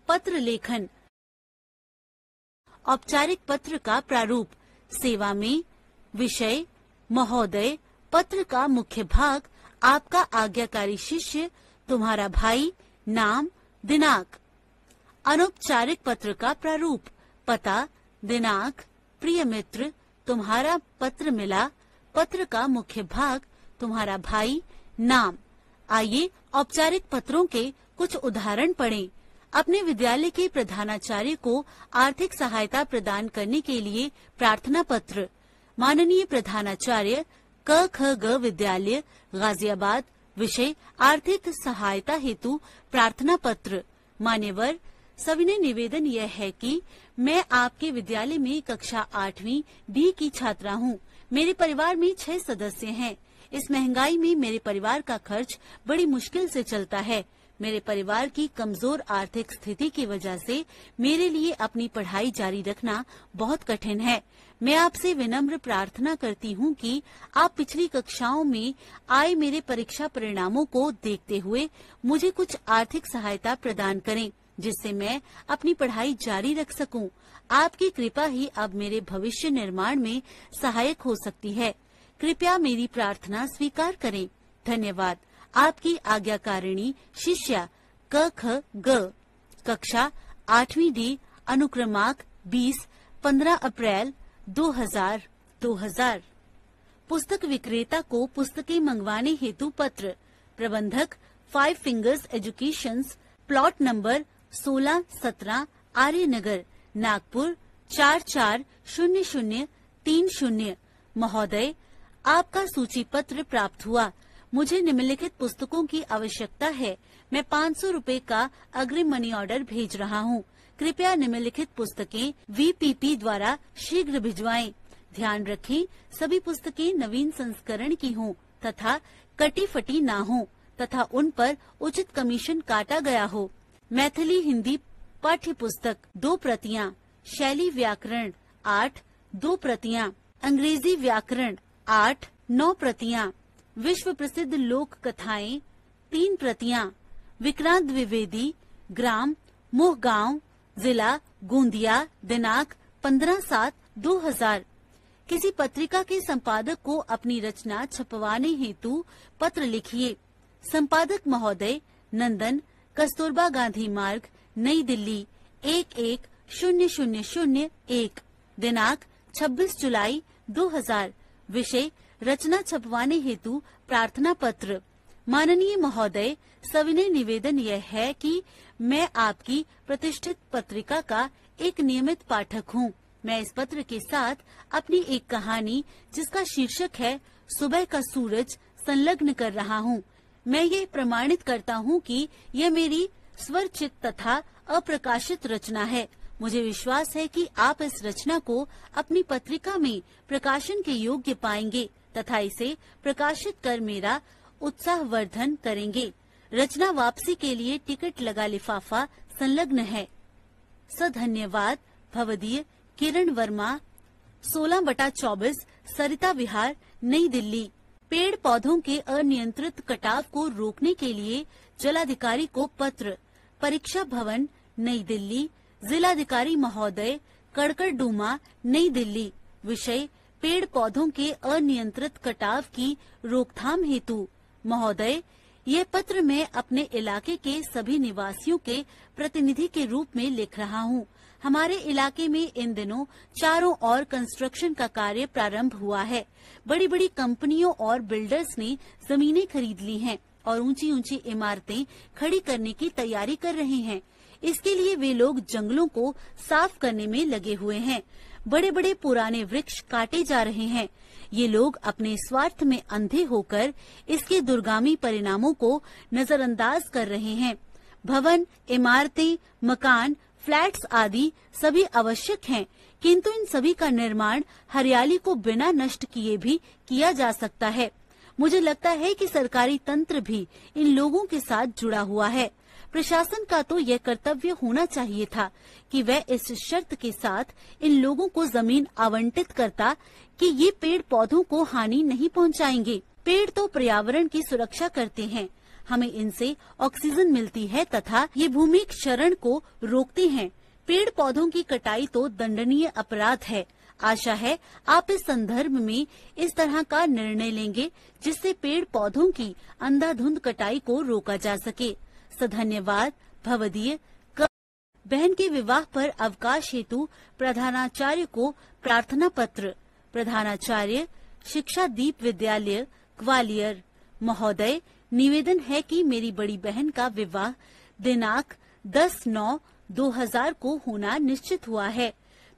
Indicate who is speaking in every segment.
Speaker 1: पत्र लेखन। औपचारिक पत्र का प्रारूप। सेवा में। विषय महोदय, पत्र का मुख्य भाग, आपका आज्ञाकारी शिष्य, तुम्हारा भाई, नाम, दिनांक। अनौपचारिक पत्र का प्रारूप। पता, दिनांक, प्रिय मित्र, तुम्हारा पत्र मिला, पत्र का मुख्य भाग, तुम्हारा भाई, नाम। आइए औपचारिक पत्रों के कुछ उदाहरण पढ़ें। अपने विद्यालय के प्रधानाचार्य को आर्थिक सहायता प्रदान करने के लिए प्रार्थना पत्र। माननीय प्रधानाचार्य, क ख ग विद्यालय, गाजियाबाद। विषय आर्थिक सहायता हेतु प्रार्थना पत्र। मान्यवर, सविनय निवेदन यह है कि मैं आपके विद्यालय में कक्षा 8वीं डी की छात्रा हूँ। मेरे परिवार में 6 सदस्य हैं। इस महंगाई में मेरे परिवार का खर्च बड़ी मुश्किल से चलता है। मेरे परिवार की कमजोर आर्थिक स्थिति की वजह से मेरे लिए अपनी पढ़ाई जारी रखना बहुत कठिन है। मैं आपसे विनम्र प्रार्थना करती हूँ कि आप पिछली कक्षाओं में आए मेरे परीक्षा परिणामों को देखते हुए मुझे कुछ आर्थिक सहायता प्रदान करें, जिससे मैं अपनी पढ़ाई जारी रख सकूं। आपकी कृपा ही अब मेरे भविष्य निर्माण में सहायक हो सकती है। कृपया मेरी प्रार्थना स्वीकार करें। धन्यवाद। आपकी आज्ञाकारिणी शिष्या क ख ग। कक्षा 8वीं डी, अनुक्रमांक 20, 15 अप्रैल 2000। पुस्तक विक्रेता को पुस्तकें मंगवाने हेतु पत्र। प्रबंधक, 5 फिंगर्स एजुकेशंस, प्लॉट नंबर 16-17, आर्य नगर, नागपुर 440030। महोदय, आपका सूची पत्र प्राप्त हुआ। मुझे निम्नलिखित पुस्तकों की आवश्यकता है। मैं 500 रुपए का अग्रिम मनी ऑर्डर भेज रहा हूँ। कृपया निम्नलिखित पुस्तकें VPP द्वारा शीघ्र भिजवाएं। ध्यान रखें, सभी पुस्तकें नवीन संस्करण की हों तथा कटी फटी ना हों तथा उन पर उचित कमीशन काटा गया हो। मैथिली हिंदी पाठ्य पुस्तक 2 प्रतियां। शैली व्याकरण 8, 2 प्रतियां। अंग्रेजी व्याकरण 8, 9 प्रतियां। विश्व प्रसिद्ध लोक कथाएं 3 प्रतियां। विक्रांत द्विवेदी, ग्राम मोहगांव, जिला गोंदिया, दिनांक 15/7/2000। किसी पत्रिका के संपादक को अपनी रचना छपवाने हेतु पत्र लिखिए। संपादक महोदय, नंदन, कस्तूरबा गांधी मार्ग, नई दिल्ली 110001। दिनांक 26 जुलाई 2000। विषय रचना छपवाने हेतु प्रार्थना पत्र। माननीय महोदय, सविनय निवेदन यह है कि मैं आपकी प्रतिष्ठित पत्रिका का एक नियमित पाठक हूँ। मैं इस पत्र के साथ अपनी एक कहानी, जिसका शीर्षक है सुबह का सूरज, संलग्न कर रहा हूँ। मैं ये प्रमाणित करता हूँ कि यह मेरी स्वरचित तथा अप्रकाशित रचना है। मुझे विश्वास है कि आप इस रचना को अपनी पत्रिका में प्रकाशन के योग्य पाएंगे तथा इसे प्रकाशित कर मेरा उत्साहवर्धन करेंगे। रचना वापसी के लिए टिकट लगा लिफाफा संलग्न है। सधन्यवाद। भवदीय किरण वर्मा, 16/24, सरिता विहार, नई दिल्ली। पेड़ पौधों के अनियंत्रित कटाव को रोकने के लिए जिलाधिकारी को पत्र। परीक्षा भवन, नई दिल्ली। जिलाधिकारी महोदय, कड़कड़डूमा, नई दिल्ली। विषय पेड़ पौधों के अनियंत्रित कटाव की रोकथाम हेतु। महोदय, ये पत्र मैं अपने इलाके के सभी निवासियों के प्रतिनिधि के रूप में लिख रहा हूँ। हमारे इलाके में इन दिनों चारों ओर कंस्ट्रक्शन का कार्य प्रारंभ हुआ है। बड़ी बड़ी कंपनियों और बिल्डर्स ने जमीनें खरीद ली हैं और ऊंची ऊंची इमारतें खड़ी करने की तैयारी कर रहे हैं। इसके लिए वे लोग जंगलों को साफ करने में लगे हुए हैं। बड़े बड़े पुराने वृक्ष काटे जा रहे हैं। ये लोग अपने स्वार्थ में अंधे होकर इसके दुर्गामी परिणामों को नजरअंदाज कर रहे हैं। भवन, इमारतें, मकान, फ्लैट्स आदि सभी आवश्यक हैं, किंतु इन सभी का निर्माण हरियाली को बिना नष्ट किए भी किया जा सकता है। मुझे लगता है कि सरकारी तंत्र भी इन लोगों के साथ जुड़ा हुआ है। प्रशासन का तो यह कर्तव्य होना चाहिए था कि वह इस शर्त के साथ इन लोगों को जमीन आवंटित करता कि ये पेड़ पौधों को हानि नहीं पहुंचाएंगे। पेड़ तो पर्यावरण की सुरक्षा करते हैं। हमें इनसे ऑक्सीजन मिलती है तथा ये भूमि क्षरण को रोकते हैं। पेड़ पौधों की कटाई तो दंडनीय अपराध है। आशा है आप इस संदर्भ में इस तरह का निर्णय लेंगे जिससे पेड़ पौधों की अंधाधुंध कटाई को रोका जा सके। धन्यवाद। भवदीय। बहन के विवाह पर अवकाश हेतु प्रधानाचार्य को प्रार्थना पत्र। प्रधानाचार्य, शिक्षा दीप विद्यालय, ग्वालियर। महोदय, निवेदन है कि मेरी बड़ी बहन का विवाह दिनांक 10/9/2000 को होना निश्चित हुआ है।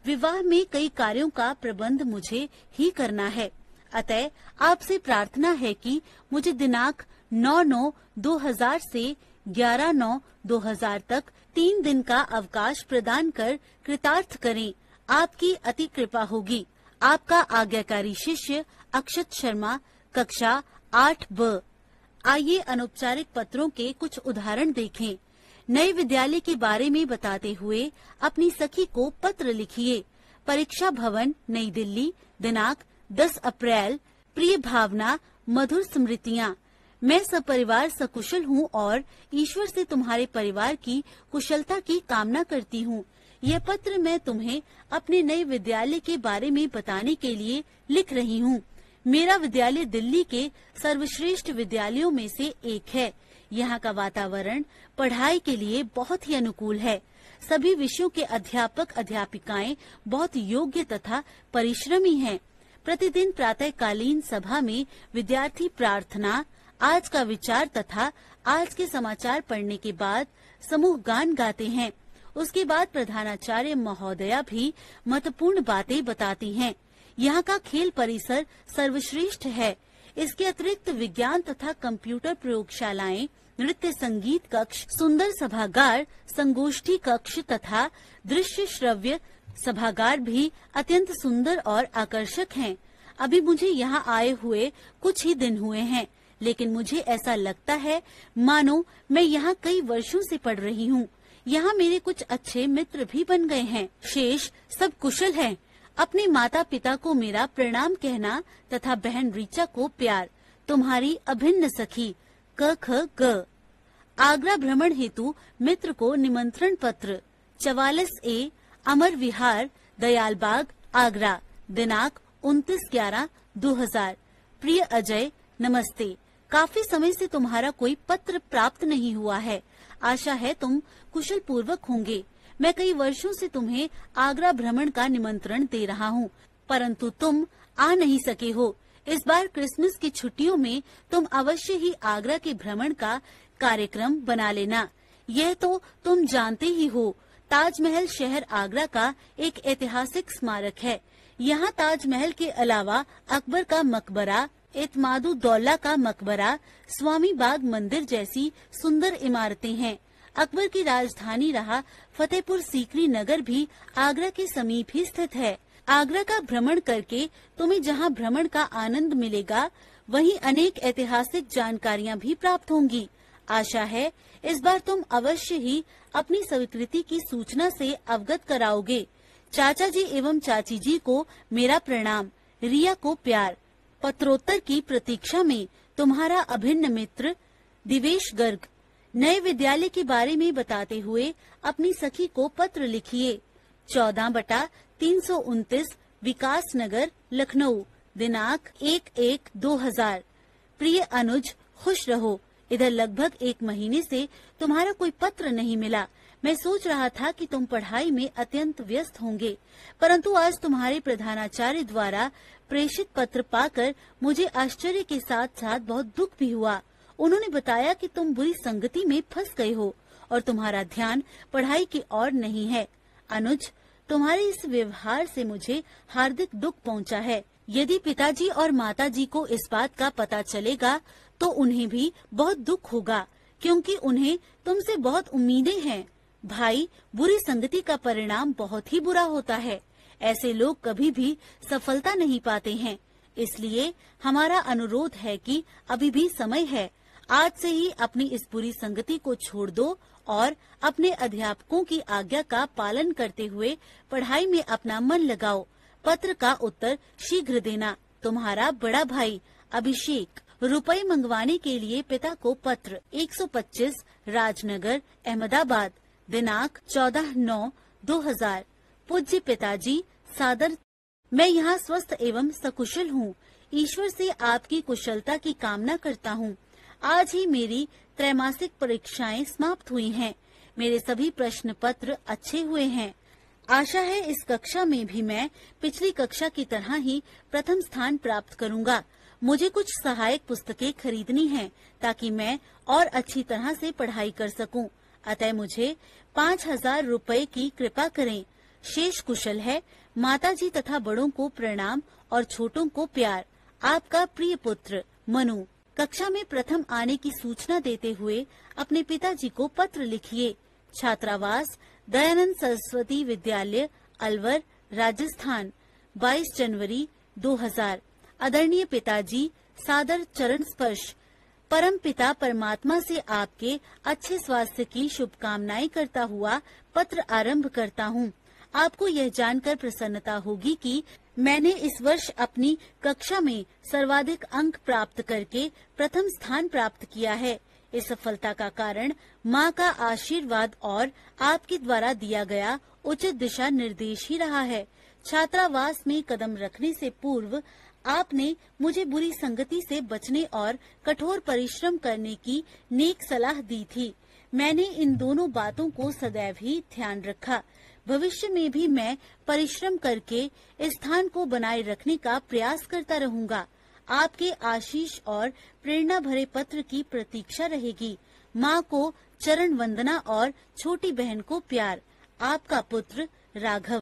Speaker 1: विवाह में कई कार्यों का प्रबंध मुझे ही करना है, अतः आपसे प्रार्थना है कि मुझे दिनांक 9/9/2000 से 11/9/2000 तक 3 दिन का अवकाश प्रदान कर कृतार्थ करें। आपकी अति कृपा होगी। आपका आज्ञाकारी शिष्य अक्षत शर्मा, कक्षा 8B। आइए अनौपचारिक पत्रों के कुछ उदाहरण देखें। नए विद्यालय के बारे में बताते हुए अपनी सखी को पत्र लिखिए। परीक्षा भवन, नई दिल्ली, दिनांक 10 अप्रैल। प्रिय भावना, मधुर स्मृतियाँ। मैं सपरिवार सकुशल हूँ और ईश्वर से तुम्हारे परिवार की कुशलता की कामना करती हूँ। यह पत्र मैं तुम्हें अपने नए विद्यालय के बारे में बताने के लिए लिख रही हूँ। मेरा विद्यालय दिल्ली के सर्वश्रेष्ठ विद्यालयों में से एक है। यहाँ का वातावरण पढ़ाई के लिए बहुत ही अनुकूल है। सभी विषयों के अध्यापक अध्यापिकाएं बहुत योग्य तथा परिश्रमी हैं। प्रतिदिन प्रातःकालीन सभा में विद्यार्थी प्रार्थना, आज का विचार तथा आज के समाचार पढ़ने के बाद समूह गान गाते हैं। उसके बाद प्रधानाचार्य महोदया भी महत्वपूर्ण बातें बताती हैं। यहाँ का खेल परिसर सर्वश्रेष्ठ है। इसके अतिरिक्त विज्ञान तथा कंप्यूटर प्रयोगशालाएं, नृत्य संगीत कक्ष, सुंदर सभागार, संगोष्ठी कक्ष तथा दृश्य श्रव्य सभागार भी अत्यंत सुंदर और आकर्षक हैं। अभी मुझे यहाँ आए हुए कुछ ही दिन हुए हैं, लेकिन मुझे ऐसा लगता है मानो मैं यहाँ कई वर्षों से पढ़ रही हूँ। यहाँ मेरे कुछ अच्छे मित्र भी बन गए हैं। शेष सब कुशल हैं। अपने माता पिता को मेरा प्रणाम कहना तथा बहन रीचा को प्यार। तुम्हारी अभिन्न सखी, क.ख.ग। आगरा भ्रमण हेतु मित्र को निमंत्रण पत्र। 44A, अमर विहार, दयालबाग, आगरा। दिनांक 29/11/2000। प्रिय अजय, नमस्ते। काफी समय से तुम्हारा कोई पत्र प्राप्त नहीं हुआ है। आशा है तुम कुशल पूर्वक होंगे। मैं कई वर्षों से तुम्हें आगरा भ्रमण का निमंत्रण दे रहा हूँ, परंतु तुम आ नहीं सके हो। इस बार क्रिसमस की छुट्टियों में तुम अवश्य ही आगरा के भ्रमण का कार्यक्रम बना लेना। यह तो तुम जानते ही हो, ताजमहल शहर आगरा का एक ऐतिहासिक स्मारक है। यहाँ ताजमहल के अलावा अकबर का मकबरा, इत्मादुद्दौला का मकबरा, स्वामी बाग मंदिर जैसी सुंदर इमारतें हैं। अकबर की राजधानी रहा फतेहपुर सीकरी नगर भी आगरा के समीप ही स्थित है। आगरा का भ्रमण करके तुम्हें जहाँ भ्रमण का आनंद मिलेगा, वहीं अनेक ऐतिहासिक जानकारियाँ भी प्राप्त होंगी। आशा है इस बार तुम अवश्य ही अपनी स्वीकृति की सूचना से अवगत कराओगे। चाचा जी एवं चाची जी को मेरा प्रणाम। रिया को प्यार। पत्रोत्तर की प्रतीक्षा में तुम्हारा अभिन्न मित्र दिवेश गर्ग। नए विद्यालय के बारे में बताते हुए अपनी सखी को पत्र लिखिए। 14/329 विकास नगर, लखनऊ। दिनांक 1/1/2000। प्रिय अनुज, खुश रहो। इधर लगभग 1 महीने से तुम्हारा कोई पत्र नहीं मिला। मैं सोच रहा था कि तुम पढ़ाई में अत्यंत व्यस्त होंगे, परंतु आज तुम्हारे प्रधानाचार्य द्वारा प्रेषित पत्र पाकर मुझे आश्चर्य के साथ साथ बहुत दुख भी हुआ। उन्होंने बताया कि तुम बुरी संगति में फंस गए हो और तुम्हारा ध्यान पढ़ाई की ओर नहीं है। अनुज, तुम्हारे इस व्यवहार से मुझे हार्दिक दुख पहुंचा है। यदि पिताजी और माताजी को इस बात का पता चलेगा तो उन्हें भी बहुत दुख होगा, क्योंकि उन्हें तुमसे बहुत उम्मीदें हैं। भाई, बुरी संगति का परिणाम बहुत ही बुरा होता है। ऐसे लोग कभी भी सफलता नहीं पाते हैं। इसलिए हमारा अनुरोध है कि अभी भी समय है। आज से ही अपनी इस बुरी संगति को छोड़ दो और अपने अध्यापकों की आज्ञा का पालन करते हुए पढ़ाई में अपना मन लगाओ। पत्र का उत्तर शीघ्र देना। तुम्हारा बड़ा भाई अभिषेक। रुपए मंगवाने के लिए पिता को पत्र 125 राजनगर अहमदाबाद दिनांक 14/9/2000। पूज्य पिताजी सादर, मैं यहाँ स्वस्थ एवं सकुशल हूँ। ईश्वर से आपकी कुशलता की कामना करता हूँ। आज ही मेरी त्रैमासिक परीक्षाएं समाप्त हुई हैं। मेरे सभी प्रश्न पत्र अच्छे हुए हैं। आशा है इस कक्षा में भी मैं पिछली कक्षा की तरह ही प्रथम स्थान प्राप्त करूंगा। मुझे कुछ सहायक पुस्तकें खरीदनी हैं ताकि मैं और अच्छी तरह से पढ़ाई कर सकूं। अतः मुझे 5000 रुपए की कृपा करें। शेष कुशल है। माताजी तथा बड़ों को प्रणाम और छोटों को प्यार। आपका प्रिय पुत्र मनु। कक्षा में प्रथम आने की सूचना देते हुए अपने पिताजी को पत्र लिखिए। छात्रावास दयानंद सरस्वती विद्यालय अलवर राजस्थान 22 जनवरी 2000। आदरणीय पिताजी, सादर चरण स्पर्श। परम पिता परमात्मा से आपके अच्छे स्वास्थ्य की शुभकामनाएं करता हुआ पत्र आरंभ करता हूँ। आपको यह जानकर प्रसन्नता होगी कि मैंने इस वर्ष अपनी कक्षा में सर्वाधिक अंक प्राप्त करके प्रथम स्थान प्राप्त किया है। इस सफलता का कारण माँ का आशीर्वाद और आपके द्वारा दिया गया उचित दिशा निर्देश ही रहा है। छात्रावास में कदम रखने से पूर्व आपने मुझे बुरी संगति से बचने और कठोर परिश्रम करने की नेक सलाह दी थी। मैंने इन दोनों बातों को सदैव ही ध्यान रखा। भविष्य में भी मैं परिश्रम करके इस स्थान को बनाए रखने का प्रयास करता रहूंगा। आपके आशीष और प्रेरणा भरे पत्र की प्रतीक्षा रहेगी। माँ को चरण वंदना और छोटी बहन को प्यार। आपका पुत्र राघव।